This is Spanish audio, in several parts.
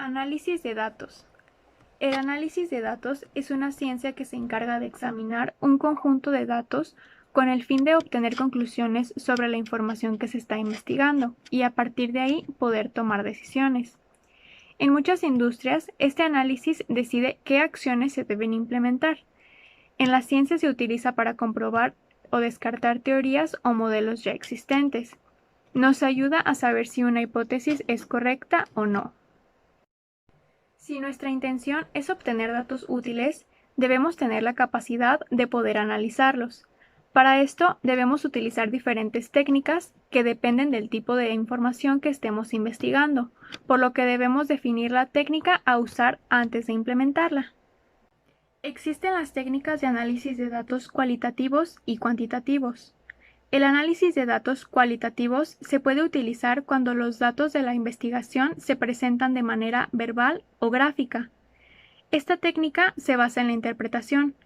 Análisis de datos. El análisis de datos es una ciencia que se encarga de examinar un conjunto de datos con el fin de obtener conclusiones sobre la información que se está investigando y a partir de ahí poder tomar decisiones. En muchas industrias, este análisis decide qué acciones se deben implementar. En la ciencia se utiliza para comprobar o descartar teorías o modelos ya existentes. Nos ayuda a saber si una hipótesis es correcta o no. Si nuestra intención es obtener datos útiles, debemos tener la capacidad de poder analizarlos. Para esto debemos utilizar diferentes técnicas que dependen del tipo de información que estemos investigando, por lo que debemos definir la técnica a usar antes de implementarla. Existen las técnicas de análisis de datos cualitativos y cuantitativos. El análisis de datos cualitativos se puede utilizar cuando los datos de la investigación se presentan de manera verbal o gráfica. Esta técnica se basa en la interpretación,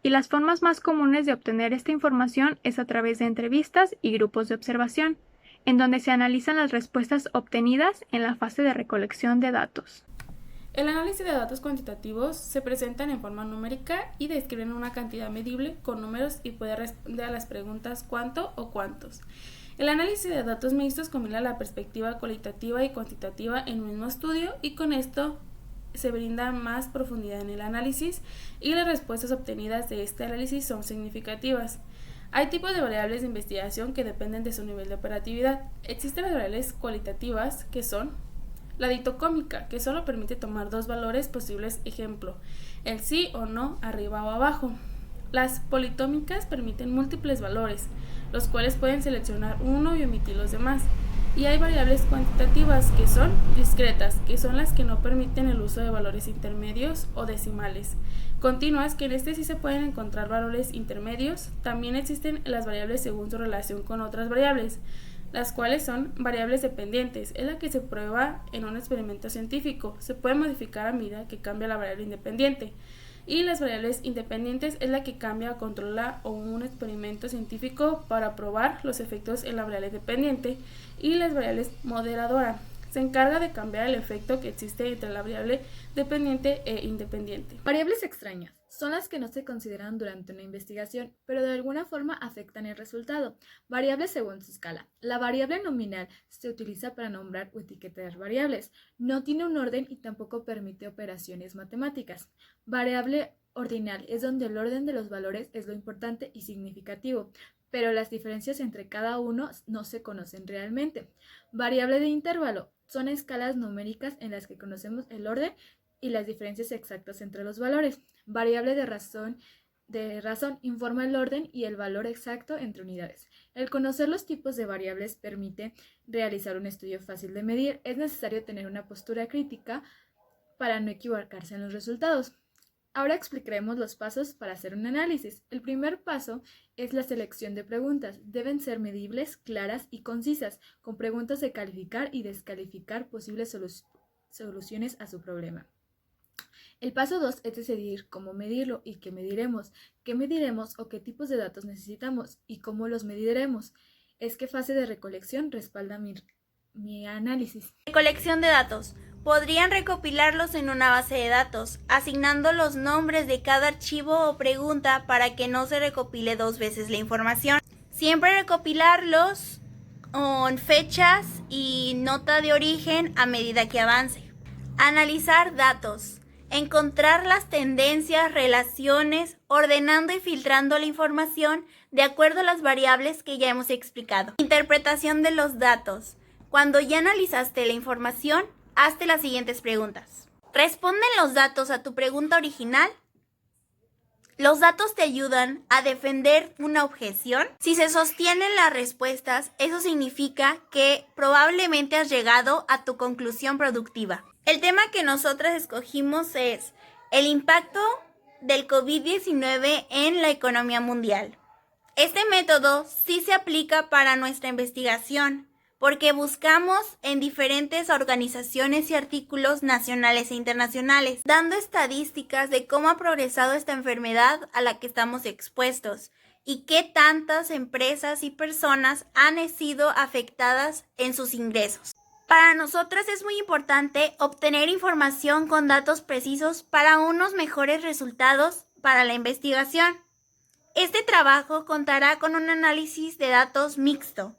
y las formas más comunes de obtener esta información es a través de entrevistas y grupos de observación, en donde se analizan las respuestas obtenidas en la fase de recolección de datos. El análisis de datos cuantitativos se presentan en forma numérica y describen una cantidad medible con números y puede responder a las preguntas cuánto o cuántos. El análisis de datos mixtos combina la perspectiva cualitativa y cuantitativa en un mismo estudio y con esto se brinda más profundidad en el análisis y las respuestas obtenidas de este análisis son significativas. Hay tipos de variables de investigación que dependen de su nivel de operatividad. Existen las variables cualitativas que son la ditocómica, que solo permite tomar dos valores posibles, ejemplo, el sí o no, arriba o abajo. Las politómicas permiten múltiples valores, los cuales pueden seleccionar uno y omitir los demás. Y hay variables cuantitativas que son discretas, que son las que no permiten el uso de valores intermedios o decimales. Continuas, que en este sí se pueden encontrar valores intermedios. También existen las variables según su relación con otras variables, las cuales son variables dependientes, es la que se prueba en un experimento científico, se puede modificar a medida que cambia la variable independiente, y las variables independientes es la que cambia o controla un experimento científico para probar los efectos en la variable dependiente, y las variables moderadora, se encarga de cambiar el efecto que existe entre la variable dependiente e independiente. Variables extrañas son las que no se consideran durante una investigación, pero de alguna forma afectan el resultado. Variables según su escala. La variable nominal se utiliza para nombrar o etiquetar variables. No tiene un orden y tampoco permite operaciones matemáticas. Variable ordinal es donde el orden de los valores es lo importante y significativo, pero las diferencias entre cada uno no se conocen realmente. Variable de intervalo son escalas numéricas en las que conocemos el orden y las diferencias exactas entre los valores. Variable de razón informa el orden y el valor exacto entre unidades. El conocer los tipos de variables permite realizar un estudio fácil de medir. Es necesario tener una postura crítica para no equivocarse en los resultados. Ahora explicaremos los pasos para hacer un análisis. El primer paso es la selección de preguntas. Deben ser medibles, claras y concisas, con preguntas de calificar y descalificar posibles soluciones a su problema. El paso 2 es decidir cómo medirlo y qué mediremos o qué tipos de datos necesitamos y cómo los mediremos. Es qué fase de recolección respalda mi análisis. Recolección de datos. Podrían recopilarlos en una base de datos, asignando los nombres de cada archivo o pregunta para que no se recopile dos veces la información. Siempre recopilarlos con fechas y nota de origen a medida que avance. Analizar datos. Encontrar las tendencias, relaciones, ordenando y filtrando la información de acuerdo a las variables que ya hemos explicado. Interpretación de los datos. Cuando ya analizaste la información, hazte las siguientes preguntas. ¿Responden los datos a tu pregunta original? ¿Los datos te ayudan a defender una objeción? Si se sostienen las respuestas, eso significa que probablemente has llegado a tu conclusión productiva. El tema que nosotras escogimos es el impacto del COVID-19 en la economía mundial. Este método sí se aplica para nuestra investigación, porque buscamos en diferentes organizaciones y artículos nacionales e internacionales, dando estadísticas de cómo ha progresado esta enfermedad a la que estamos expuestos y qué tantas empresas y personas han sido afectadas en sus ingresos. Para nosotras es muy importante obtener información con datos precisos para unos mejores resultados para la investigación. Este trabajo contará con un análisis de datos mixto,